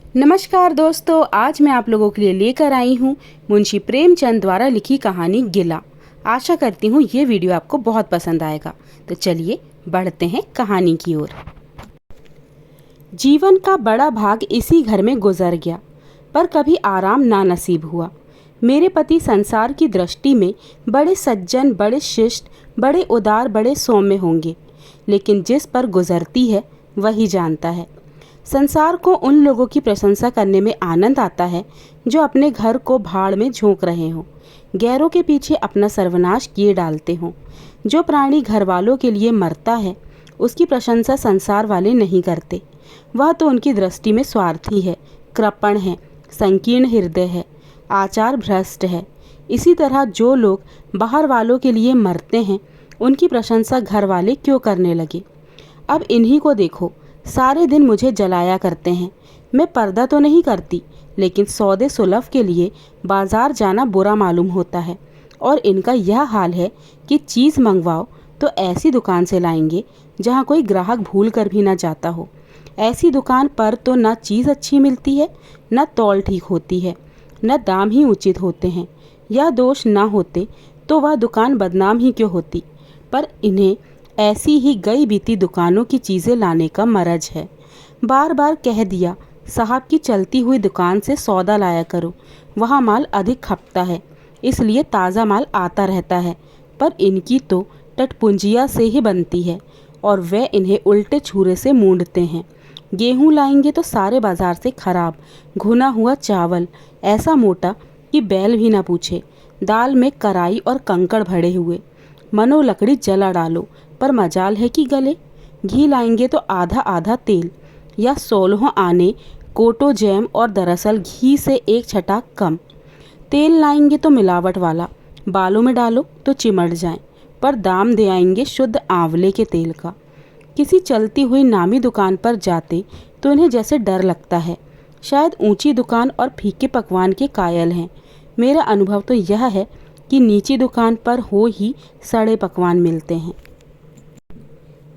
नमस्कार दोस्तों, आज मैं आप लोगों के लिए लेकर आई हूँ मुंशी प्रेमचंद द्वारा लिखी कहानी गिला। आशा करती हूँ ये वीडियो आपको बहुत पसंद आएगा। तो चलिए बढ़ते हैं कहानी की ओर। जीवन का बड़ा भाग इसी घर में गुजर गया, पर कभी आराम ना नसीब हुआ। मेरे पति संसार की दृष्टि में बड़े सज्जन, बड़े शिष्ट, बड़े उदार, बड़े सौम्य होंगे, लेकिन जिस पर गुजरती है वही जानता है। संसार को उन लोगों की प्रशंसा करने में आनंद आता है जो अपने घर को भाड़ में झोंक रहे हों, गैरों के पीछे अपना सर्वनाश किए डालते हों। जो प्राणी घर वालों के लिए मरता है उसकी प्रशंसा संसार वाले नहीं करते। वह तो उनकी दृष्टि में स्वार्थी है, कृपण है, संकीर्ण हृदय है, आचार भ्रष्ट है। इसी तरह जो लोग बाहर वालों के लिए मरते हैं उनकी प्रशंसा घर वाले क्यों करने लगे। अब इन्हीं को देखो, सारे दिन मुझे जलाया करते हैं। मैं पर्दा तो नहीं करती, लेकिन सौदे सुलभ के लिए बाजार जाना बुरा मालूम होता है। और इनका यह हाल है कि चीज़ मंगवाओ तो ऐसी दुकान से लाएंगे जहाँ कोई ग्राहक भूल कर भी ना जाता हो। ऐसी दुकान पर तो ना चीज़ अच्छी मिलती है, न तौल ठीक होती है, न दाम ही उचित होते हैं। यह दोष ना होते तो वह दुकान बदनाम ही क्यों होती। पर इन्हें ऐसी ही गई बीती दुकानों की चीज़ें लाने का मरज है। बार बार कह दिया, साहब की चलती हुई दुकान से सौदा लाया करो, वहाँ माल अधिक खपता है, इसलिए ताज़ा माल आता रहता है। पर इनकी तो टटपुंजिया से ही बनती है और वे इन्हें उल्टे छुरे से मूंढते हैं। गेहूँ लाएंगे तो सारे बाजार से खराब घुना हुआ चावल, ऐसा मोटा कि बैल भी ना पूछे। दाल में कराई और कंकड़ भरे हुए, मनो लकड़ी जला डालो पर मजाल है कि गले। घी लाएंगे तो आधा आधा तेल या 16 आने कोटो जैम, और दरअसल घी से एक छटाक कम। तेल लाएंगे तो मिलावट वाला, बालों में डालो तो चिमट जाए, पर दाम दे आएंगे शुद्ध आंवले के तेल का। किसी चलती हुई नामी दुकान पर जाते तो इन्हें जैसे डर लगता है। शायद ऊंची दुकान और फीके पकवान के कायल हैं। मेरा अनुभव तो यह है कि नीची दुकान पर हो ही सड़े पकवान मिलते हैं।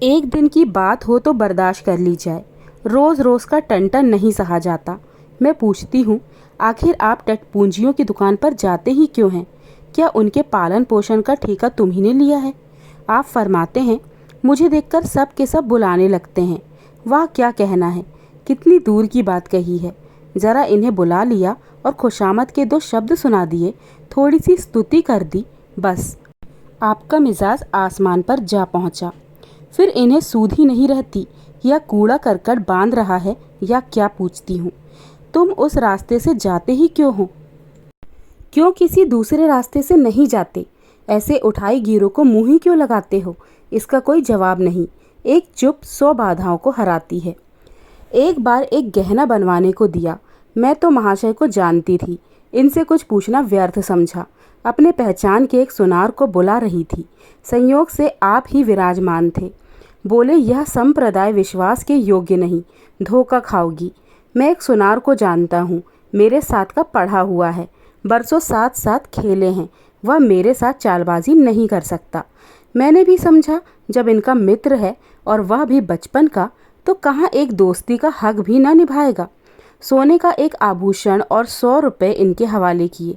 एक दिन की बात हो तो बर्दाश्त कर ली जाए, रोज़ रोज़ का टन नहीं सहा जाता। मैं पूछती हूँ, आखिर आप टटपूंजियों की दुकान पर जाते ही क्यों हैं? क्या उनके पालन पोषण का ठेका तुम्ही ने लिया है? आप फरमाते हैं। मुझे देखकर सब के सब बुलाने लगते हैं। वाह क्या कहना है, कितनी दूर की बात कही है। ज़रा इन्हें बुला लिया और खुशामद के 2 शब्द सुना दिए, थोड़ी सी स्तुति कर दी, बस आपका मिजाज आसमान पर जा पहुँचा। फिर इन्हें सूध ही नहीं रहती, या कूड़ा करकट बांध रहा है या क्या पूछती हूँ। तुम उस रास्ते से जाते ही क्यों हो? क्यों किसी दूसरे रास्ते से नहीं जाते? ऐसे उठाई गिरों को मुँह ही क्यों लगाते हो? इसका कोई जवाब नहीं। एक चुप 100 बाधाओं को हराती है। एक बार एक गहना बनवाने को दिया। मैं तो महाशय को जानती थी, इनसे कुछ पूछना व्यर्थ समझा। अपने पहचान के एक सुनार को बुला रही थी। संयोग से आप ही विराजमान थे। बोले, यह संप्रदाय विश्वास के योग्य नहीं, धोखा खाओगी। मैं एक सुनार को जानता हूँ, मेरे साथ का पढ़ा हुआ है, बरसों साथ साथ खेले हैं, वह मेरे साथ चालबाजी नहीं कर सकता। मैंने भी समझा, जब इनका मित्र है और वह भी बचपन का, तो कहाँ एक दोस्ती का हक भी ना निभाएगा। सोने का एक आभूषण और 100 रुपये इनके हवाले किए।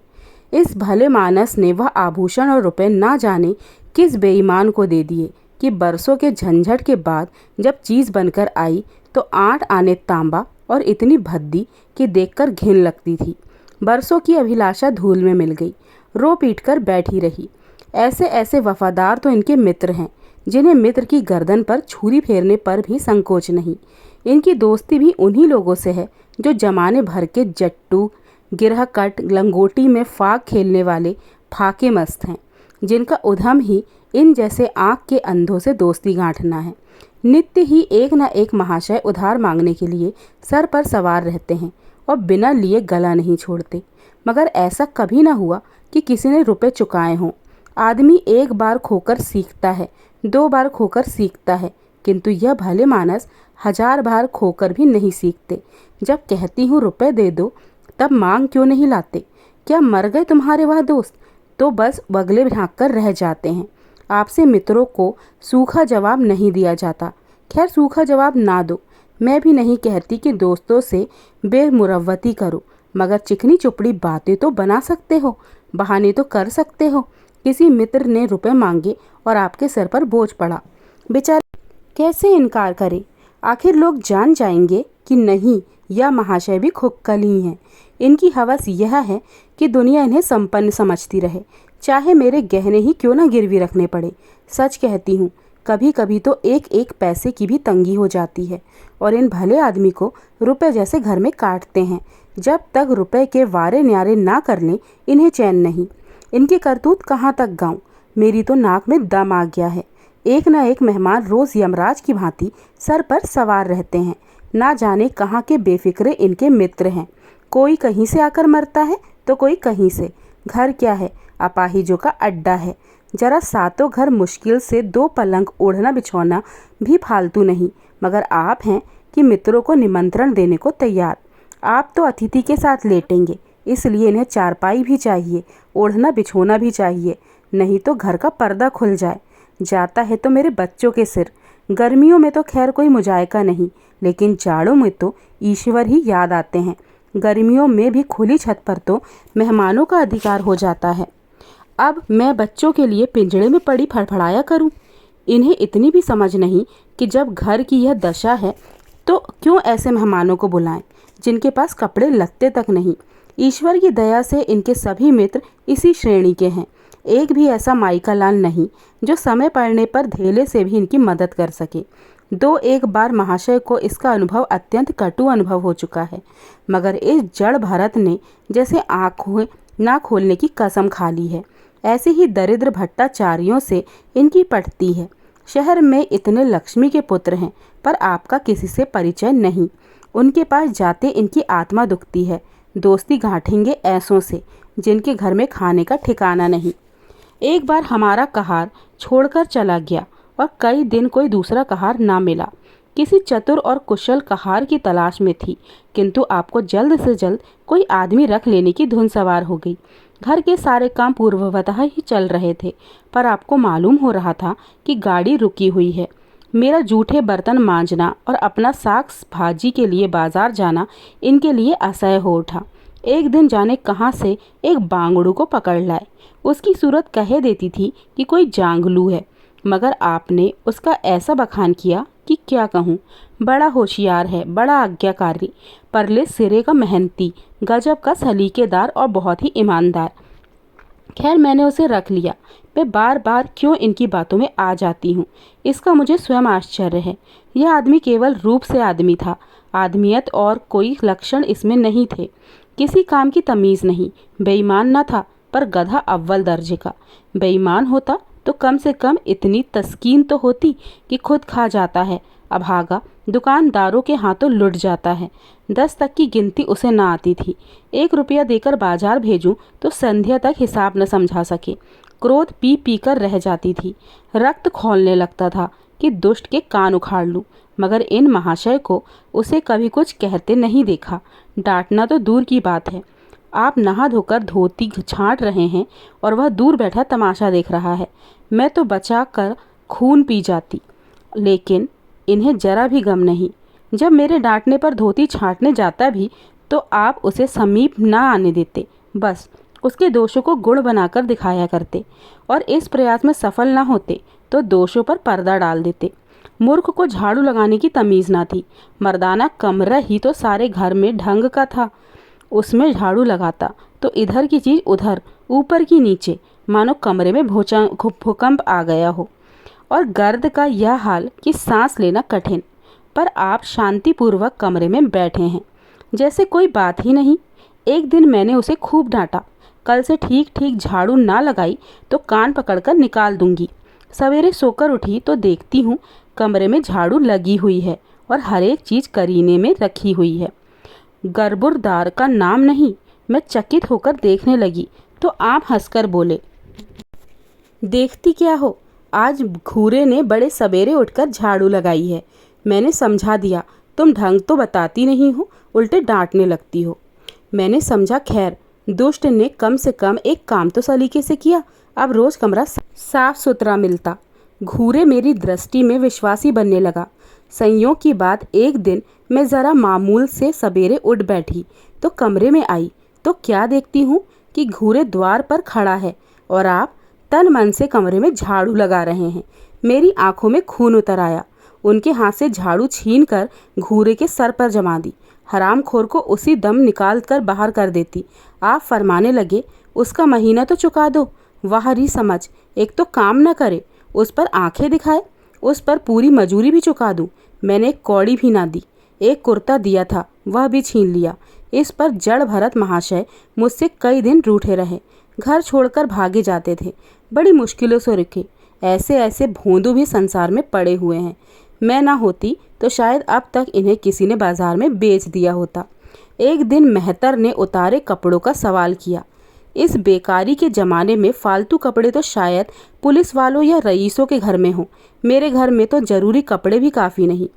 इस भले मानस ने वह आभूषण और रुपए ना जाने किस बेईमान को दे दिए कि बरसों के झंझट के बाद जब चीज़ बनकर आई तो 8 आने तांबा और इतनी भद्दी कि देखकर घिन लगती थी। बरसों की अभिलाषा धूल में मिल गई, रो पीट कर बैठी रही। ऐसे ऐसे वफादार तो इनके मित्र हैं जिन्हें मित्र की गर्दन पर छुरी फेरने पर भी संकोच नहीं। इनकी दोस्ती भी उन्हीं लोगों से है जो जमाने भर के जट्टू, गिरहकट, लंगोटी में फाग खेलने वाले फाके मस्त हैं, जिनका उद्यम ही इन जैसे आँख के अंधों से दोस्ती गांठना है। नित्य ही एक न एक महाशय उधार मांगने के लिए सर पर सवार रहते हैं और बिना लिए गला नहीं छोड़ते। मगर ऐसा कभी न हुआ कि किसी ने रुपए चुकाए हों। आदमी एक बार खोकर सीखता है, 2 बार खोकर सीखता है, किंतु यह भले मानस 1000 बार खोकर भी नहीं सीखते। जब कहती हूँ रुपए दे दो, तब मांग क्यों नहीं लाते? क्या मर गए तुम्हारे वह दोस्त? तो बस बगले झाँक कर रह जाते हैं। आपसे मित्रों को सूखा जवाब नहीं दिया जाता। खैर सूखा जवाब ना दो, मैं भी नहीं कहती कि दोस्तों से बेमुरव्वती करो, मगर चिकनी चुपड़ी बातें तो बना सकते हो, बहाने तो कर सकते हो। किसी मित्र ने रुपए मांगे और आपके सर पर बोझ पड़ा, बेचारे कैसे इनकार करें? आखिर लोग जान जाएंगे कि नहीं, यह महाशय भी खुक्कल ही हैं। इनकी हवस यह है कि दुनिया इन्हें संपन्न समझती रहे, चाहे मेरे गहने ही क्यों ना गिरवी रखने पड़े। सच कहती हूँ, कभी कभी तो एक एक पैसे की भी तंगी हो जाती है, और इन भले आदमी को रुपए जैसे घर में काटते हैं। जब तक रुपए के वारे न्यारे ना कर लें, इन्हें चैन नहीं। इनकी करतूत कहाँ तक गाऊं? मेरी तो नाक में दम आ गया है। एक न एक मेहमान रोज यमराज की भांति सर पर सवार रहते हैं। ना जाने कहाँ के बेफिक्रे इनके मित्र हैं। कोई कहीं से आकर मरता है तो कोई कहीं से। घर क्या है, अपाहिजों का अड्डा है। जरा सातों घर मुश्किल से 2 पलंग ओढ़ना बिछौना भी फालतू नहीं, मगर आप हैं कि मित्रों को निमंत्रण देने को तैयार। आप तो अतिथि के साथ लेटेंगे, इसलिए इन्हें चारपाई भी चाहिए, ओढ़ना बिछोना भी चाहिए, नहीं तो घर का पर्दा खुल जाए। जाता है तो मेरे बच्चों के सिर। गर्मियों में तो खैर कोई मुजायका नहीं, लेकिन जाड़ों में तो ईश्वर ही याद आते हैं। गर्मियों में भी खुली छत पर तो मेहमानों का अधिकार हो जाता है। अब मैं बच्चों के लिए पिंजड़े में पड़ी फड़फड़ाया करूं? इन्हें इतनी भी समझ नहीं कि जब घर की यह दशा है तो क्यों ऐसे मेहमानों को बुलाएं जिनके पास कपड़े लत्ते तक नहीं। ईश्वर की दया से इनके सभी मित्र इसी श्रेणी के हैं। एक भी ऐसा माइका लाल नहीं जो समय पड़ने पर धेले से भी इनकी मदद कर सके। 2-1 बार महाशय को इसका अनुभव अत्यंत कटु अनुभव हो चुका है, मगर इस जड़ भरत ने जैसे आँखें ना खोलने की कसम खा ली है। ऐसे ही दरिद्र भट्टाचार्यों से इनकी पटती है। शहर में इतने लक्ष्मी के पुत्र हैं, पर आपका किसी से परिचय नहीं। उनके पास जाते इनकी आत्मा दुखती है। दोस्ती गांठेंगे ऐसों से जिनके घर में खाने का ठिकाना नहीं। एक बार हमारा कहार छोड़कर चला गया और कई दिन कोई दूसरा कहार ना मिला। किसी चतुर और कुशल कहार की तलाश में थी, किंतु आपको जल्द से जल्द कोई आदमी रख लेने की धुन सवार हो गई। घर के सारे काम पूर्ववतः ही चल रहे थे, पर आपको मालूम हो रहा था कि गाड़ी रुकी हुई है। मेरा जूठे बर्तन मांजना और अपना साग भाजी के लिए बाजार जाना इनके लिए असह्य हो उठा। एक दिन जाने कहाँ से एक बांगड़ू को पकड़ लाए। उसकी सूरत कह देती थी कि कोई जांगलू है, मगर आपने उसका ऐसा बखान किया कि क्या कहूँ। बड़ा होशियार है, बड़ा आज्ञाकारी, परले सिरे का मेहनती, गजब का सलीकेदार और बहुत ही ईमानदार। खैर, मैंने उसे रख लिया। मैं बार बार क्यों इनकी बातों में आ जाती हूँ, इसका मुझे स्वयं आश्चर्य है। यह आदमी केवल रूप से आदमी था, आदमियत और कोई लक्षण इसमें नहीं थे। किसी काम की तमीज़ नहीं। बेईमान न था, पर गधा अव्वल दर्जे का। बेईमान होता तो कम से कम इतनी तस्कीन तो होती कि खुद खा जाता है, अभागा दुकानदारों के हाथों लुट जाता है। 10 तक की गिनती उसे ना आती थी। 1 रुपया देकर बाजार भेजूं तो संध्या तक हिसाब न समझा सके। क्रोध पी पी कर रह जाती थी। रक्त खौलने लगता था कि दुष्ट के कान उखाड़ लूं, मगर इन महाशय को उसे कभी कुछ कहते नहीं देखा। डांटना तो दूर की बात है। आप नहा धोकर धोती छांट रहे हैं और वह दूर बैठा तमाशा देख रहा है। मैं तो बचा कर खून पी जाती, लेकिन इन्हें जरा भी गम नहीं। जब मेरे डांटने पर धोती छांटने जाता भी तो आप उसे समीप ना आने देते, बस उसके दोषों को गुण बनाकर दिखाया करते, और इस प्रयास में सफल ना होते तो दोषों पर पर्दा डाल देते। मूर्ख को झाड़ू लगाने की तमीज़ ना थी। मर्दाना कमरा ही तो सारे घर में ढंग का था। उसमें झाड़ू लगाता तो इधर की चीज़ उधर, ऊपर की नीचे, मानो कमरे में भूकंप आ गया हो। और गर्द का यह हाल कि सांस लेना कठिन, पर आप शांतिपूर्वक कमरे में बैठे हैं जैसे कोई बात ही नहीं। एक दिन मैंने उसे खूब डांटा, कल से ठीक ठीक झाड़ू ना लगाई तो कान पकड़कर निकाल दूंगी। सवेरे सोकर उठी तो देखती हूँ कमरे में झाड़ू लगी हुई है और हर एक चीज़ करीने में रखी हुई है। गर्बुरदार का नाम नहीं। मैं चकित होकर देखने लगी तो आप हंसकर बोले, देखती क्या हो, आज घूरे ने बड़े सवेरे उठकर झाड़ू लगाई है। मैंने समझा दिया, तुम ढंग तो बताती नहीं हो, उल्टे डांटने लगती हो। मैंने समझा खैर, दुष्ट ने कम से कम एक काम तो सलीके से किया। अब रोज़ कमरा साफ सुथरा मिलता। घूरे मेरी दृष्टि में विश्वासी बनने लगा। संयोग की बात, एक दिन मैं ज़रा मामूल से सवेरे उठ बैठी तो कमरे में आई तो क्या देखती हूँ कि घूरे द्वार पर खड़ा है और आप तन मन से कमरे में झाड़ू लगा रहे हैं। मेरी आंखों में खून उतर आया। उनके हाथ से झाड़ू छीनकर घूरे के सर पर जमा दी। हरामखोर को उसी दम निकाल कर बाहर कर देती। आप फरमाने लगे, उसका महीना तो चुका दो। वाह री समझ, एक तो काम न करे, उस पर आंखें दिखाए, उस पर पूरी मजूरी भी चुका दूं। मैंने एक कौड़ी भी ना दी। एक कुर्ता दिया था, वह भी छीन लिया। इस पर जड़ भरत महाशय मुझसे कई दिन रूठे रहे, घर छोड़कर भागे जाते थे, बड़ी मुश्किलों से रुके। ऐसे ऐसे भोंदू भी संसार में पड़े हुए हैं। मैं ना होती तो शायद अब तक इन्हें किसी ने बाजार में बेच दिया होता। एक दिन मेहतर ने उतारे कपड़ों का सवाल किया। इस बेकारी के ज़माने में फालतू कपड़े तो शायद पुलिस वालों या रईसों के घर में हो, मेरे घर में तो जरूरी कपड़े भी काफ़ी नहीं।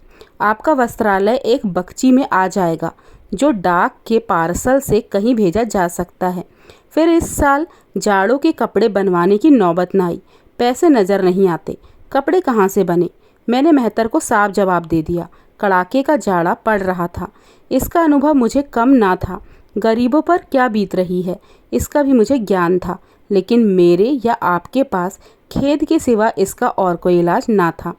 आपका वस्त्रालय एक बक्ची में आ जाएगा जो डाक के पार्सल से कहीं भेजा जा सकता है। फिर इस साल जाड़ों के कपड़े बनवाने की नौबत न आई। पैसे नज़र नहीं आते, कपड़े कहाँ से बने। मैंने मेहतर को साफ जवाब दे दिया। कड़ाके का जाड़ा पड़ रहा था, इसका अनुभव मुझे कम ना था। गरीबों पर क्या बीत रही है इसका भी मुझे ज्ञान था, लेकिन मेरे या आपके पास खेद के सिवा इसका और कोई इलाज ना था।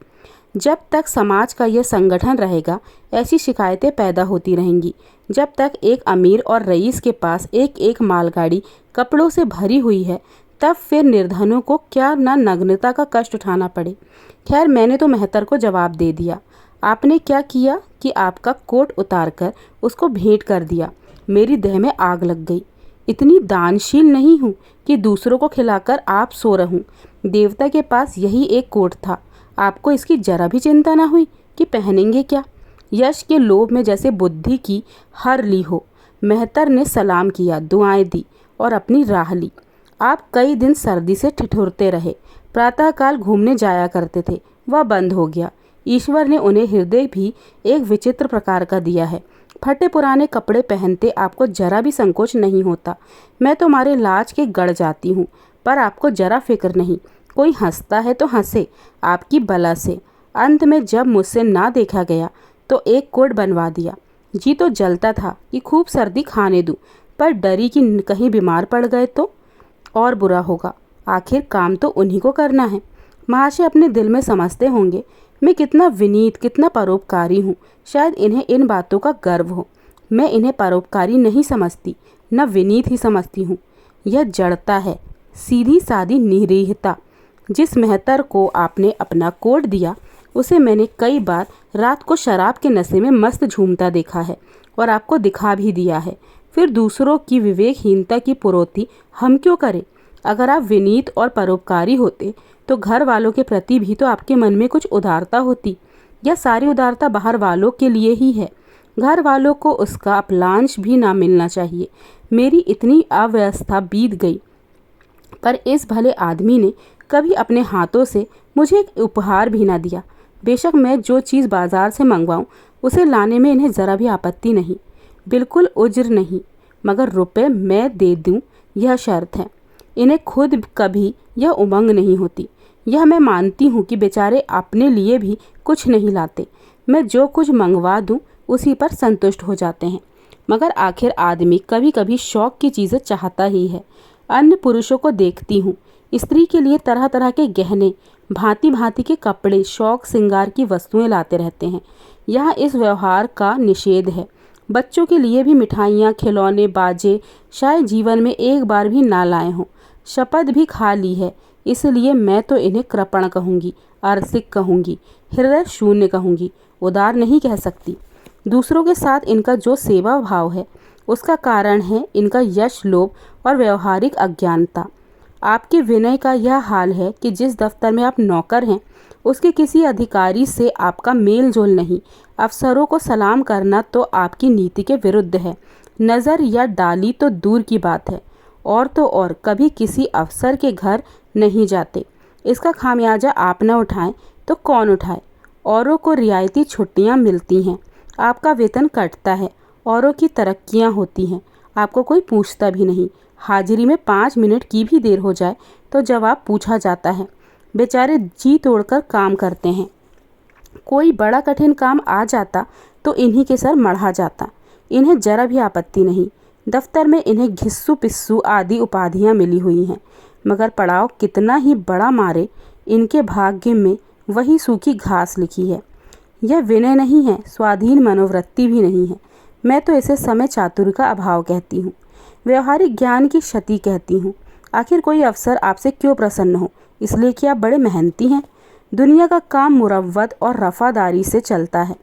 जब तक समाज का यह संगठन रहेगा ऐसी शिकायतें पैदा होती रहेंगी। जब तक एक अमीर और रईस के पास एक एक मालगाड़ी कपड़ों से भरी हुई है, तब फिर निर्धनों को क्या ना नग्नता का कष्ट उठाना पड़े। खैर, मैंने तो मेहतर को जवाब दे दिया। आपने क्या किया कि आपका कोट उतारकर उसको भेंट कर दिया। मेरी देह में आग लग गई। इतनी दानशील नहीं हूँ कि दूसरों को खिलाकर आप सो रहूं। देवता के पास यही एक कोट था, आपको इसकी जरा भी चिंता ना हुई कि पहनेंगे क्या। यश के लोभ में जैसे बुद्धि की हर ली हो। मेहतर ने सलाम किया, दुआएं दी और अपनी राह ली। आप कई दिन सर्दी से ठिठुरते रहे। प्रातःकाल घूमने जाया करते थे, वह बंद हो गया। ईश्वर ने उन्हें हृदय भी एक विचित्र प्रकार का दिया है। फटे पुराने कपड़े पहनते आपको जरा भी संकोच नहीं होता। मैं तो मारे लाज के गड़ जाती हूँ, पर आपको जरा फिक्र नहीं। कोई हंसता है तो हंसे आपकी बला से। अंत में जब मुझसे ना देखा गया तो एक कोट बनवा दिया। जी तो जलता था कि खूब सर्दी खाने दूं, पर डरी कि कहीं बीमार पड़ गए तो और बुरा होगा। आखिर काम तो उन्हीं को करना है। महाशय अपने दिल में समझते होंगे मैं कितना विनीत, कितना परोपकारी हूँ। शायद इन्हें इन बातों का गर्व हो। मैं इन्हें परोपकारी नहीं समझती, न विनीत ही समझती हूँ। यह जड़ता है, सीधी सादी निरीहता। जिस मेहतर को आपने अपना कोट दिया उसे मैंने कई बार रात को शराब के नशे में मस्त झूमता देखा है और आपको दिखा भी दिया है। फिर दूसरों की विवेकहीनता की पुरोती हम क्यों करें। अगर आप विनीत और परोपकारी होते तो घर वालों के प्रति भी तो आपके मन में कुछ उदारता होती। यह सारी उदारता बाहर वालों के लिए ही है, घर वालों को उसका अपलांश भी ना मिलना चाहिए। मेरी इतनी अव्यवस्था बीत गई, पर इस भले आदमी ने कभी अपने हाथों से मुझे एक उपहार भी ना दिया। बेशक मैं जो चीज़ बाजार से मंगवाऊं उसे लाने में इन्हें ज़रा भी आपत्ति नहीं, बिल्कुल उज्र नहीं, मगर रुपए मैं दे दूं यह शर्त है। इन्हें खुद कभी यह उमंग नहीं होती। यह मैं मानती हूँ कि बेचारे अपने लिए भी कुछ नहीं लाते। मैं जो कुछ मंगवा दूं उसी पर संतुष्ट हो जाते हैं, मगर आखिर आदमी कभी कभी शौक की चीज़ें चाहता ही है। अन्य पुरुषों को देखती हूँ, स्त्री के लिए तरह तरह के गहने, भांति भांति के कपड़े, शौक श्रृंगार की वस्तुएं लाते रहते हैं। यहाँ इस व्यवहार का निषेध है। बच्चों के लिए भी मिठाइयाँ, खिलौने, बाजे शायद जीवन में एक बार भी ना लाए हों। शपथ भी खा ली है, इसलिए मैं तो इन्हें कृपण कहूँगी, अरसिक कहूँगी, हृदय शून्य कहूँगी, उदार नहीं कह सकती। दूसरों के साथ इनका जो सेवा भाव है उसका कारण है इनका यश लोभ और व्यवहारिक अज्ञानता। आपके विनय का यह हाल है कि जिस दफ्तर में आप नौकर हैं उसके किसी अधिकारी से आपका मेल जोल नहीं। अफसरों को सलाम करना तो आपकी नीति के विरुद्ध है। नज़र या डाली तो दूर की बात है, और तो और कभी किसी अफसर के घर नहीं जाते। इसका खामियाजा आप न उठाएं तो कौन उठाए। औरों को रियायती छुट्टियां मिलती हैं, आपका वेतन कटता है, औरों की तरक्कियां होती हैं, आपको कोई पूछता भी नहीं। हाजिरी में 5 मिनट की भी देर हो जाए तो जवाब पूछा जाता है। बेचारे जी तोड़कर काम करते हैं, कोई बड़ा कठिन काम आ जाता तो इन्हीं के सर मढ़ा जाता। इन्हें जरा भी आपत्ति नहीं। दफ्तर में इन्हें घिस्सू पिस्सू आदि उपाधियां मिली हुई हैं, मगर पड़ाव कितना ही बड़ा मारे, इनके भाग्य में वही सूखी घास लिखी है। यह विनय नहीं है, स्वाधीन मनोवृत्ति भी नहीं है। मैं तो इसे समय चातुर्य का अभाव कहती हूँ, व्यवहारिक ज्ञान की क्षति कहती हूँ। आखिर कोई अफसर आपसे क्यों प्रसन्न हो? इसलिए कि आप बड़े मेहनती हैं। दुनिया का काम मुरव्वत और रफ़ादारी से चलता है।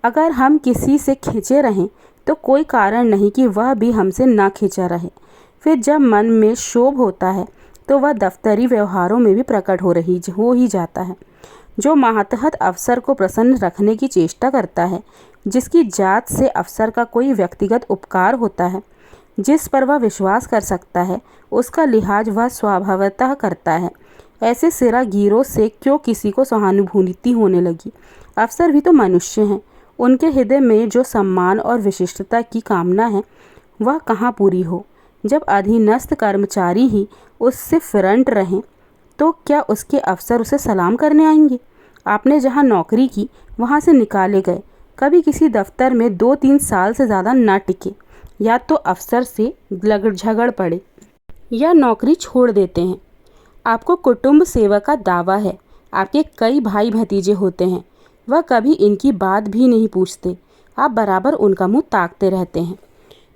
अगर हम किसी से खिंचे रहें तो कोई कारण नहीं कि वह भी हमसे ना खिंचा रहे। फिर जब मन में क्षोभ होता है तो वह दफ्तरी व्यवहारों में भी प्रकट हो ही जाता है। जो मातहत अफसर को प्रसन्न रखने की चेष्टा करता है, जिसकी जात से अफसर का कोई व्यक्तिगत उपकार होता है, जिस पर वह विश्वास कर सकता है, उसका लिहाज वह स्वभावतः करता है। ऐसे सिरागीरों से क्यों किसी को सहानुभूति होने लगी? अफसर भी तो मनुष्य हैं। उनके हृदय में जो सम्मान और विशिष्टता की कामना है, वह कहाँ पूरी हो? जब अधीनस्थ कर्मचारी ही उससे फिरंट रहें तो क्या उसके अफसर उसे सलाम करने आएंगे? आपने जहाँ नौकरी की वहाँ से निकाले गए, कभी किसी दफ्तर में 2-3 साल से ज़्यादा ना टिके, या तो अफसर से झगड़ पड़े या नौकरी छोड़ देते हैं। आपको कुटुंब सेवा का दावा है। आपके कई भाई भतीजे होते हैं, वह कभी इनकी बात भी नहीं पूछते। आप बराबर उनका मुंह ताकते रहते हैं।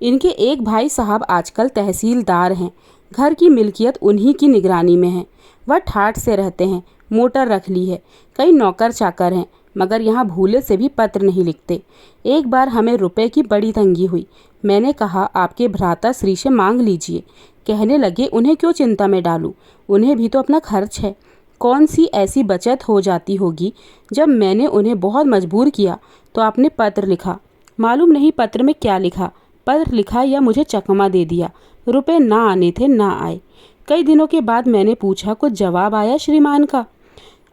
इनके एक भाई साहब आजकल तहसीलदार हैं। घर की मिल्कियत उन्हीं की निगरानी में है। वह ठाठ से रहते हैं, मोटर रख ली है, कई नौकर चाकर हैं, मगर यहाँ भूले से भी पत्र नहीं लिखते। एक बार हमें रुपए की बड़ी तंगी हुई। मैंने कहा, आपके भ्राता श्री से मांग लीजिए। कहने लगे, उन्हें क्यों चिंता में डालूं, उन्हें भी तो अपना खर्च है। कौन सी ऐसी बचत हो जाती होगी? जब मैंने उन्हें बहुत मजबूर किया तो आपने पत्र लिखा। मालूम नहीं पत्र में क्या लिखा, पत्र लिखा या मुझे चकमा दे दिया। रुपए ना आने थे, ना आए। कई दिनों के बाद मैंने पूछा, कुछ जवाब आया श्रीमान का?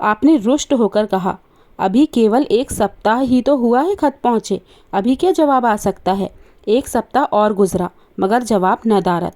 आपने रुष्ट होकर कहा, अभी केवल 1 सप्ताह ही तो हुआ है खत पहुँचे, अभी क्या जवाब आ सकता है? 1 सप्ताह और गुजरा, मगर जवाब नदारद।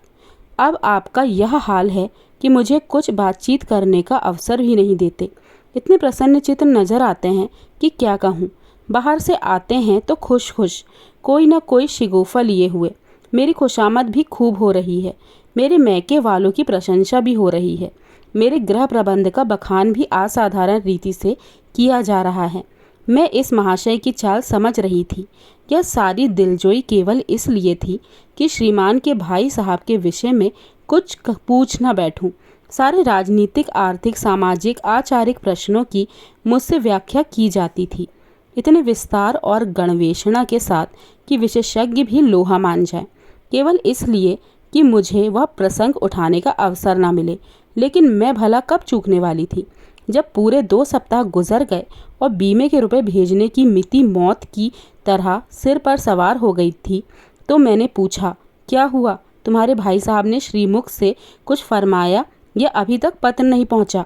अब आपका यह हाल है कि मुझे कुछ बातचीत करने का अवसर भी नहीं देते। इतने प्रसन्नचित्त नजर आते हैं कि क्या कहूँ। बाहर से आते हैं तो खुश खुश, कोई न कोई शिगुफा लिए हुए। मेरी खुशामद भी खूब हो रही है। मेरे मैके वालों की प्रशंसा भी हो रही है। मेरे गृह प्रबंध का बखान भी असाधारण रीति से किया जा रहा है। मैं इस महाशय की चाल समझ रही थी। यह सारी दिलजोई केवल इसलिए थी कि श्रीमान के भाई साहब के विषय में कुछ पूछ न बैठूं। सारे राजनीतिक, आर्थिक, सामाजिक, आचारिक प्रश्नों की मुझसे व्याख्या की जाती थी, इतने विस्तार और गणवेषणा के साथ कि विशेषज्ञ भी लोहा मान जाए, केवल इसलिए कि मुझे वह प्रसंग उठाने का अवसर न मिले। लेकिन मैं भला कब चूकने वाली थी? जब पूरे 2 सप्ताह गुजर गए और बीमे के रुपए भेजने की मिति मौत की तरह सिर पर सवार हो गई थी, तो मैंने पूछा, क्या हुआ? तुम्हारे भाई साहब ने श्रीमुख से कुछ फरमाया या अभी तक पत्र नहीं पहुंचा?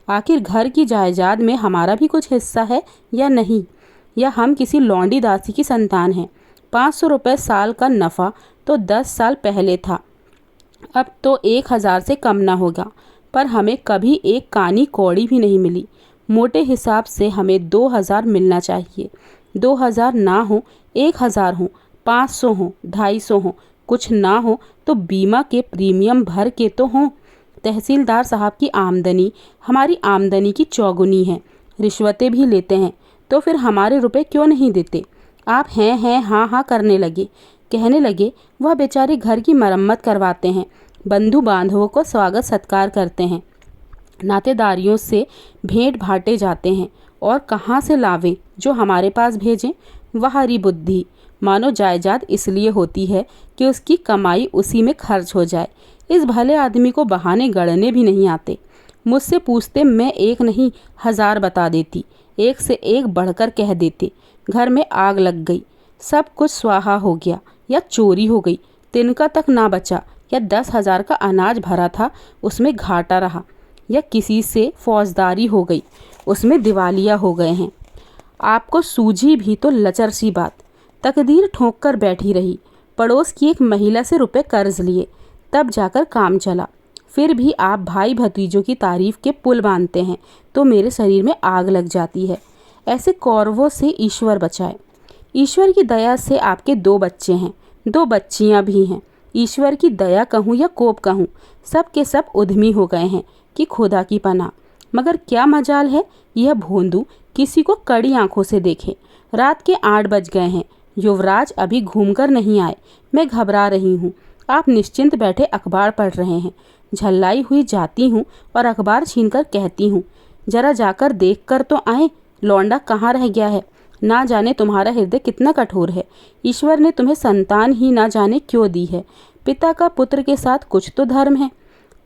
आखिर घर की जायदाद में हमारा भी कुछ हिस्सा है या नहीं? या हम किसी लौंडी दासी की संतान हैं? 500 रुपये साल का नफ़ा तो 10 साल पहले था, अब तो 1000 से कम ना होगा। पर हमें कभी एक कानी कौड़ी भी नहीं मिली। मोटे हिसाब से हमें 2000 मिलना चाहिए। 2000 ना हो, 1000 हो, 500 हो, 250 हो, कुछ ना हो तो बीमा के प्रीमियम भर के तो हों। तहसीलदार साहब की आमदनी हमारी आमदनी की चौगुनी है। रिश्वतें भी लेते हैं, तो फिर हमारे रुपए क्यों नहीं देते? आप हैं हाँ हाँ करने लगे। कहने लगे, वह बेचारे घर की मरम्मत करवाते हैं, बंधु बांधवों को स्वागत सत्कार करते हैं, नातेदारियों से भेंट भाटे जाते हैं, और कहाँ से लावें जो हमारे पास भेजें? वह हरी बुद्धि। मानो जायदाद इसलिए होती है कि उसकी कमाई उसी में खर्च हो जाए। इस भले आदमी को बहाने गढ़ने भी नहीं आते। मुझसे पूछते, मैं एक नहीं 1000 बता देती, एक से एक बढ़कर कह देते। घर में आग लग गई, सब कुछ स्वाहा हो गया, या चोरी हो गई, तिनका तक ना बचा, या 10,000 का अनाज भरा था उसमें घाटा रहा, या किसी से फौजदारी हो गई, उसमें दिवालिया हो गए हैं। आपको सूझी भी तो लचर सी बात। तकदीर ठोंक कर बैठी रही। पड़ोस की एक महिला से रुपए कर्ज लिए, तब जाकर काम चला। फिर भी आप भाई भतीजों की तारीफ के पुल बांधते हैं तो मेरे शरीर में आग लग जाती है। ऐसे कौरवों से ईश्वर बचाए। ईश्वर की दया से आपके 2 बच्चे हैं, 2 बच्चियां भी हैं। ईश्वर की दया कहूँ या कोप कहूँ, सब के सब उद्यमी हो गए हैं कि खुदा की पनाह। मगर क्या मजाल है यह भोंदू किसी को कड़ी आंखों से देखे। रात के 8 बज गए हैं, युवराज अभी घूमकर नहीं आए। मैं घबरा रही हूँ। आप निश्चिंत बैठे अखबार पढ़ रहे हैं। झल्लाई हुई जाती हूँ और अखबार छीनकर कहती हूँ, जरा जाकर देख कर तो आए, लौंडा कहाँ रह गया है। ना जाने तुम्हारा हृदय कितना कठोर है। ईश्वर ने तुम्हें संतान ही ना जाने क्यों दी है। पिता का पुत्र के साथ कुछ तो धर्म है।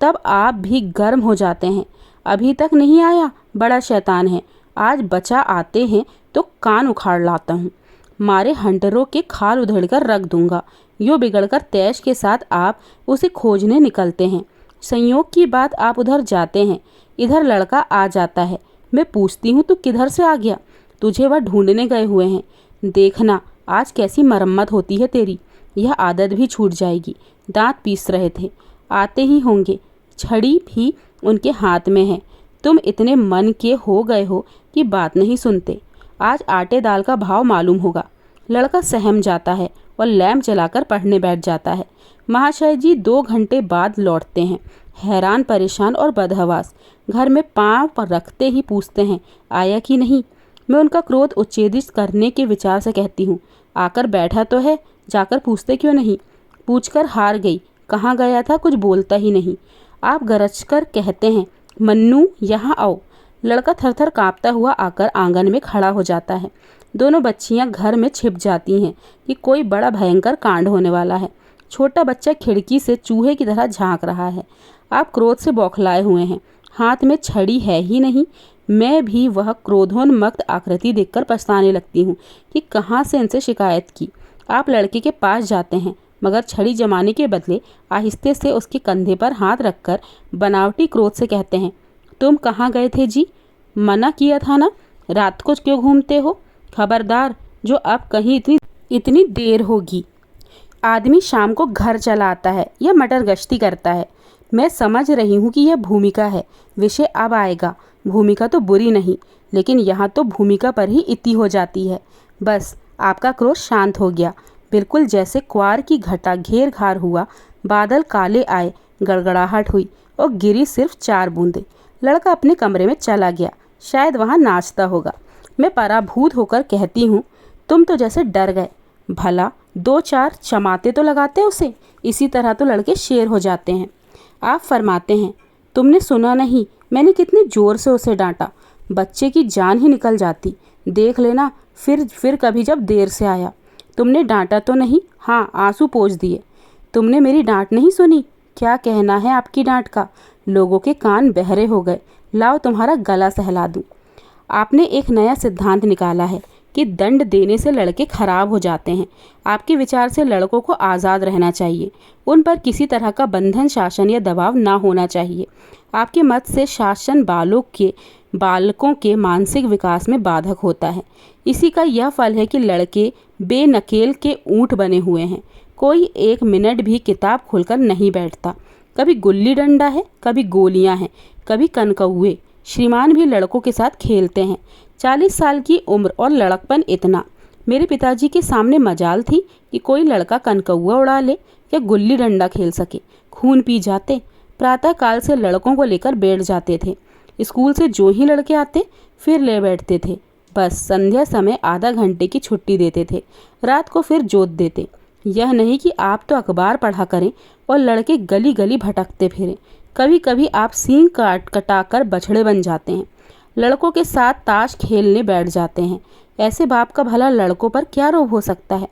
तब आप भी गर्म हो जाते हैं। अभी तक नहीं आया, बड़ा शैतान है। आज बचा आते हैं तो कान उखाड़ लाता हूँ। मारे हंटरों के खाल उधेड़कर रख दूंगा। यो बिगड़कर तैश के साथ आप उसे खोजने निकलते हैं। संयोग की बात आप उधर जाते हैं, इधर लड़का आ जाता है। मैं पूछती हूँ तू किधर से आ गया। तुझे वह ढूंढने गए हुए हैं। देखना आज कैसी मरम्मत होती है तेरी। यह आदत भी छूट जाएगी। दांत पीस रहे थे, आते ही होंगे। छड़ी भी उनके हाथ में है। तुम इतने मन के हो गए हो कि बात नहीं सुनते। आज आटे दाल का भाव मालूम होगा। लड़का सहम जाता है और लैंप जलाकर पढ़ने बैठ जाता है। महाशय जी 2 घंटे बाद लौटते हैं, हैरान परेशान और बदहवास। घर में पाँव पर रखते ही पूछते हैं, आया कि नहीं। मैं उनका क्रोध उच्छेदित करने के विचार से कहती हूँ, आकर बैठा तो है, जाकर पूछते क्यों नहीं। पूछकर हार गई, कहाँ गया था, कुछ बोलता ही नहीं। आप गरजकर कहते हैं, मन्नू यहाँ आओ। लड़का थरथर कांपता हुआ आकर आंगन में खड़ा हो जाता है। दोनों बच्चियां घर में छिप जाती हैं कि कोई बड़ा भयंकर कांड होने वाला है। छोटा बच्चा खिड़की से चूहे की तरह झांक रहा है। आप क्रोध से बौखलाए हुए हैं। हाथ में छड़ी है ही नहीं। मैं भी वह क्रोधोन्मत्त आकृति देखकर पछताने लगती हूँ कि कहाँ से इनसे शिकायत की। आप लड़के के पास जाते हैं, मगर छड़ी जमाने के बदले आहिस्ते से उसके कंधे पर हाथ रखकर बनावटी क्रोध से कहते हैं, तुम कहाँ गए थे जी? मना किया था ना, रात को क्यों घूमते हो? खबरदार, जो अब कहीं इतनी देर होगी। आदमी शाम को घर चला आता है या मटर गश्ती करता है। मैं समझ रही हूँ कि यह भूमिका है, विषय अब आएगा। भूमिका तो बुरी नहीं, लेकिन यहाँ तो भूमिका पर ही इति हो जाती है। बस आपका क्रोध शांत हो गया, बिल्कुल जैसे क्वार की घटा घेर घार हुआ। बादल काले आए, गड़गड़ाहट हुई और गिरी सिर्फ 4 बूंदें। लड़का अपने कमरे में चला गया, शायद वहाँ नाचता होगा। मैं पराभूत होकर कहती हूँ, तुम तो जैसे डर गए। भला 2-4 चमाते तो लगाते उसे, इसी तरह तो लड़के शेर हो जाते हैं। आप फरमाते हैं, तुमने सुना नहीं, मैंने कितने जोर से उसे डांटा, बच्चे की जान ही निकल जाती। देख लेना फिर कभी जब देर से आया। तुमने डांटा तो नहीं? हाँ, आंसू पोंछ दिए। तुमने मेरी डांट नहीं सुनी? क्या कहना है आपकी डांट का? लोगों के कान बहरे हो गए। लाओ तुम्हारा गला सहला दूं। आपने एक नया सिद्धांत निकाला है कि दंड देने से लड़के खराब हो जाते हैं। आपके विचार से लड़कों को आज़ाद रहना चाहिए, उन पर किसी तरह का बंधन, शासन या दबाव ना होना चाहिए। आपके मत से शासन बालकों के मानसिक विकास में बाधक होता है। इसी का यह फल है कि लड़के बेनकेल के ऊँट बने हुए हैं। कोई 1 मिनट भी किताब खोलकर नहीं बैठता। कभी गुल्ली डंडा है, कभी गोलियां हैं, कभी कनकौए। श्रीमान भी लड़कों के साथ खेलते हैं। 40 साल की उम्र और लड़कपन इतना। मेरे पिताजी के सामने मजाल थी कि कोई लड़का कनकौआ उड़ा ले या गुल्ली डंडा खेल सके। खून पी जाते। प्रातः काल से लड़कों को लेकर बैठ जाते थे। स्कूल से जो ही लड़के आते फिर ले बैठते थे। बस संध्या समय आधा घंटे की छुट्टी देते थे, रात को फिर जोत देते। यह नहीं कि आप तो अखबार पढ़ा करें और लड़के गली गली भटकते फिरें। कभी कभी आप सींग कटाकर बछड़े बन जाते हैं, लड़कों के साथ ताश खेलने बैठ जाते हैं। ऐसे बाप का भला लड़कों पर क्या रोब हो सकता है?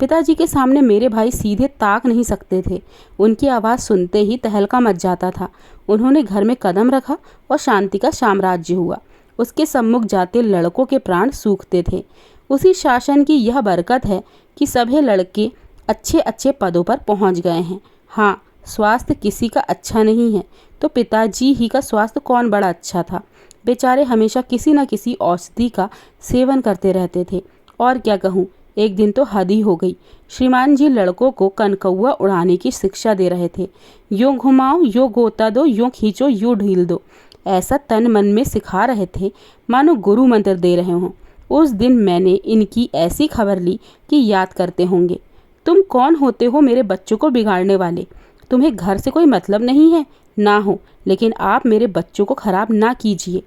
पिताजी के सामने मेरे भाई सीधे ताक नहीं सकते थे। उनकी आवाज़ सुनते ही तहलका मच जाता था। उन्होंने घर में कदम रखा और शांति का साम्राज्य हुआ। उसके सम्मुख जाते लड़कों के प्राण सूखते थे। उसी शासन की यह बरकत है कि सभी लड़के अच्छे अच्छे पदों पर पहुंच गए हैं। हाँ, स्वास्थ्य किसी का अच्छा नहीं है तो पिताजी ही का स्वास्थ्य कौन बड़ा अच्छा था। बेचारे हमेशा किसी न किसी औषधि का सेवन करते रहते थे। और क्या कहूँ, एक दिन तो हद ही हो गई। श्रीमान जी लड़कों को कनकौआ उड़ाने की शिक्षा दे रहे थे। यूँ घुमाओ, यूँ गोता दो, यूँ खींचो, यूँ ढील दो। ऐसा तन मन में सिखा रहे थे मानो गुरु मंत्र दे रहे हों। उस दिन मैंने इनकी ऐसी खबर ली कि याद करते होंगे। तुम कौन होते हो मेरे बच्चों को बिगाड़ने वाले? तुम्हें घर से कोई मतलब नहीं है? ना हो, लेकिन आप मेरे बच्चों को खराब ना कीजिए,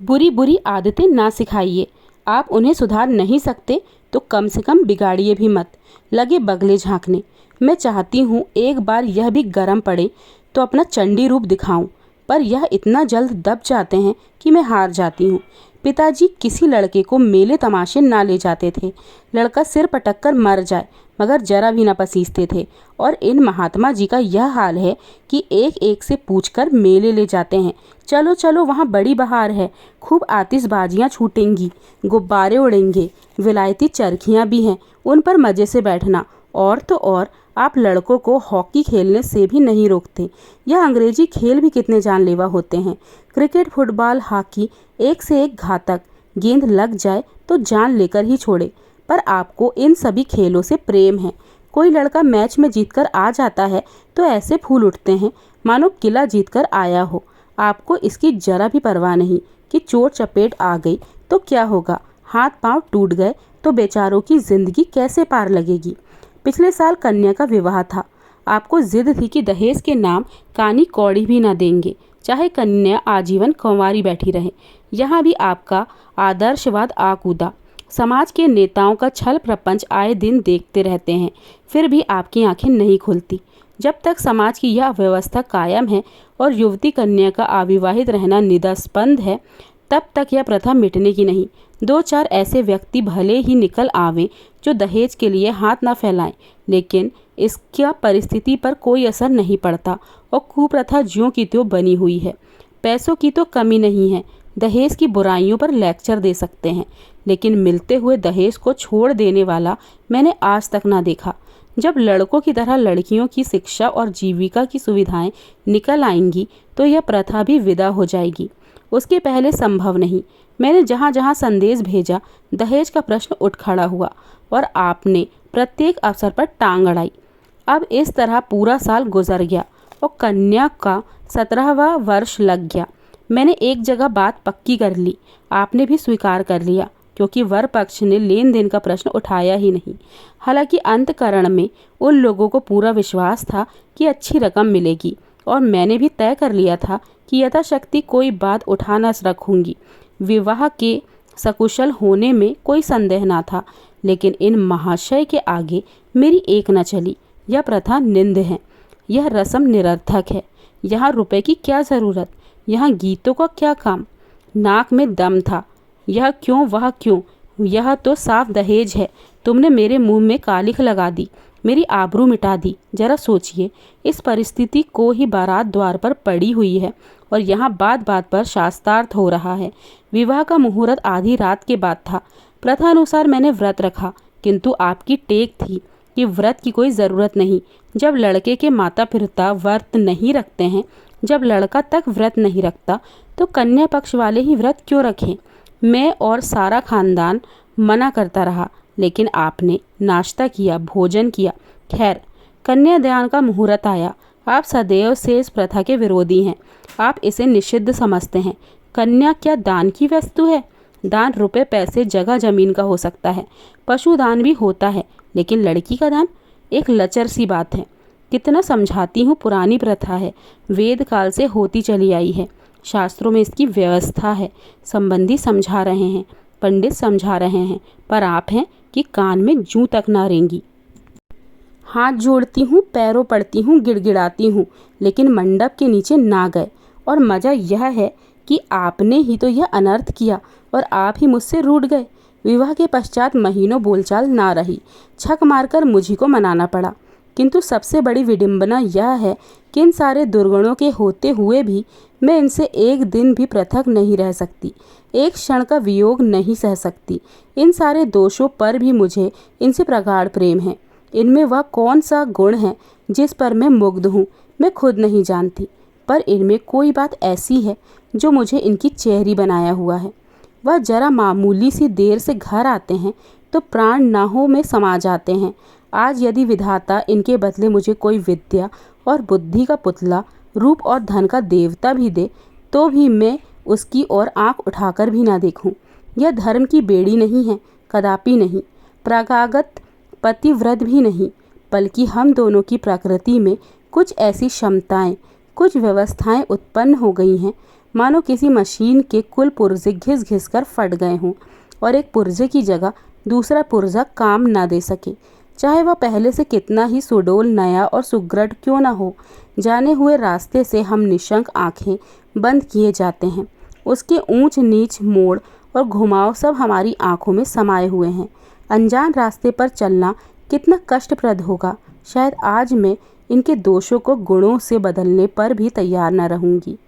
बुरी बुरी आदतें ना सिखाइए। आप उन्हें सुधार नहीं सकते तो कम से कम बिगाड़िए भी मत। लगे बगले झांकने। मैं चाहती हूँ एक बार यह भी गर्म पड़े तो अपना चंडी रूप दिखाऊं, पर यह इतना जल्द दब जाते हैं कि मैं हार जाती हूँ। पिताजी किसी लड़के को मेले तमाशे ना ले जाते थे। लड़का सिर पटक कर मर जाए मगर जरा भी न पसीजते थे। और इन महात्मा जी का यह हाल है कि एक एक से पूछकर मेले ले जाते हैं। चलो चलो, वहाँ बड़ी बहार है, खूब आतिशबाजियाँ छूटेंगी, गुब्बारे उड़ेंगे, विलायती चरखियाँ भी हैं, उन पर मज़े से बैठना। और तो और आप लड़कों को हॉकी खेलने से भी नहीं रोकते। यह अंग्रेजी खेल भी कितने जानलेवा होते हैं। क्रिकेट, फुटबॉल, हॉकी एक से एक घातक। गेंद लग जाए तो जान लेकर ही छोड़े। पर आपको इन सभी खेलों से प्रेम है। कोई लड़का मैच में जीतकर आ जाता है तो ऐसे फूल उठते हैं मानो किला जीतकर आया हो। आपको इसकी जरा भी परवाह नहीं कि चोट चपेट आ गई तो क्या होगा, हाथ पांव टूट गए तो बेचारों की जिंदगी कैसे पार लगेगी। पिछले साल कन्या का विवाह था। आपको जिद थी कि दहेज के नाम कानी कौड़ी भी ना देंगे, चाहे कन्या आजीवन कुंवारी बैठी रहे। यहाँ भी आपका आदर्शवाद आ कूदा। समाज के नेताओं का छल प्रपंच आए दिन देखते रहते हैं, फिर भी आपकी आंखें नहीं खुलती। जब तक समाज की यह व्यवस्था कायम है और युवती कन्या का अविवाहित रहना निदास्पंद है, तब तक यह प्रथा मिटने की नहीं। दो चार ऐसे व्यक्ति भले ही निकल आवें जो दहेज के लिए हाथ ना फैलाएं, लेकिन इसका परिस्थिति पर कोई असर नहीं पड़ता और कुप्रथा ज्यों की त्यों बनी हुई है। पैसों की तो कमी नहीं है, दहेज की बुराइयों पर लेक्चर दे सकते हैं, लेकिन मिलते हुए दहेज को छोड़ देने वाला मैंने आज तक ना देखा। जब लड़कों की तरह लड़कियों की शिक्षा और जीविका की सुविधाएं निकल आएंगी तो यह प्रथा भी विदा हो जाएगी। उसके पहले संभव नहीं। मैंने जहाँ जहाँ संदेश भेजा दहेज का प्रश्न उठ खड़ा हुआ और आपने प्रत्येक अवसर पर टांग अड़ाई। अब इस तरह पूरा साल गुजर गया और कन्या का 17वां वर्ष लग गया। मैंने एक जगह बात पक्की कर ली, आपने भी स्वीकार कर लिया, क्योंकि वर पक्ष ने लेन देन का प्रश्न उठाया ही नहीं। हालांकि अंतकरण में उन लोगों को पूरा विश्वास था कि अच्छी रकम मिलेगी और मैंने भी तय कर लिया था कि यथाशक्ति कोई बात उठा न रखूंगी। विवाह के सकुशल होने में कोई संदेह ना था, लेकिन इन महाशय के आगे मेरी एक न चली। यह प्रथा निंद है, यह रस्म निरर्थक है। यहाँ रुपए की क्या ज़रूरत, यहाँ गीतों का क्या काम। नाक में दम था, यह क्यों वह क्यों, यह तो साफ दहेज है। तुमने मेरे मुंह में कालिख लगा दी, मेरी आबरू मिटा दी। जरा सोचिए, इस परिस्थिति को ही बारात द्वार पर पड़ी हुई है और यहाँ बात बात पर शास्त्रार्थ हो रहा है। विवाह का मुहूर्त आधी रात के बाद था। प्रथानुसार मैंने व्रत रखा, किंतु आपकी टेक थी कि व्रत की कोई ज़रूरत नहीं। जब लड़के के माता पिता व्रत नहीं रखते हैं, जब लड़का तक व्रत नहीं रखता, तो कन्या पक्ष वाले ही व्रत क्यों रखें। मैं और सारा खानदान मना करता रहा, लेकिन आपने नाश्ता किया, भोजन किया। खैर, कन्यादान का मुहूर्त आया। आप सदैव से इस प्रथा के विरोधी हैं, आप इसे निषिद्ध समझते हैं। कन्या क्या दान की वस्तु है? दान रुपए पैसे जगह जमीन का हो सकता है, पशु दान भी होता है, लेकिन लड़की का दान एक लचर सी बात है। कितना समझाती हूँ, पुरानी प्रथा है, वेद काल से होती चली आई है। शास्त्रों में इसकी व्यवस्था है। संबंधी समझा रहे हैं, पंडित समझा रहे हैं, पर आप हैं कि कान में जूं तक ना रेंगी। हाथ जोड़ती हूँ, पैरों पड़ती हूँ, गिड़गिड़ाती हूँ, लेकिन मंडप के नीचे ना गए। और मज़ा यह है कि आपने ही तो यह अनर्थ किया और आप ही मुझसे रूठ गए। विवाह के पश्चात महीनों बोलचाल ना रही, छक मारकर मुझी को मनाना पड़ा। किंतु सबसे बड़ी विडंबना यह है कि इन सारे दुर्गुणों के होते हुए भी मैं इनसे एक दिन भी पृथक नहीं रह सकती, एक क्षण का वियोग नहीं सह सकती। इन सारे दोषों पर भी मुझे इनसे प्रगाढ़ प्रेम है। इनमें वह कौन सा गुण है जिस पर मैं मुग्ध हूँ, मैं खुद नहीं जानती, पर इनमें कोई बात ऐसी है जो मुझे इनकी चेहरी बनाया हुआ है। वह जरा मामूली सी देर से घर आते हैं तो प्राण नाहों में समा जाते हैं। आज यदि विधाता इनके बदले मुझे कोई विद्या और बुद्धि का पुतला, रूप और धन का देवता भी दे, तो भी मैं उसकी ओर आंख उठाकर भी ना देखूं। यह धर्म की बेड़ी नहीं है, कदापि नहीं। प्रागागत पतिव्रत भी नहीं, बल्कि हम दोनों की प्रकृति में कुछ ऐसी क्षमताएं, कुछ व्यवस्थाएं उत्पन्न हो गई हैं, मानो किसी मशीन के कुल पुर्जे घिस घिस कर फट गए हों और एक पुर्जे की जगह दूसरा पुर्जा काम ना दे सके, चाहे वह पहले से कितना ही सुडौल, नया और सुदृढ़ क्यों न हो। जाने हुए रास्ते से हम निशंक आंखें बंद किए जाते हैं। उसके ऊंच नीच, मोड़ और घुमाव सब हमारी आंखों में समाये हुए हैं। अनजान रास्ते पर चलना कितना कष्टप्रद होगा। शायद आज मैं इनके दोषों को गुणों से बदलने पर भी तैयार न रहूंगी।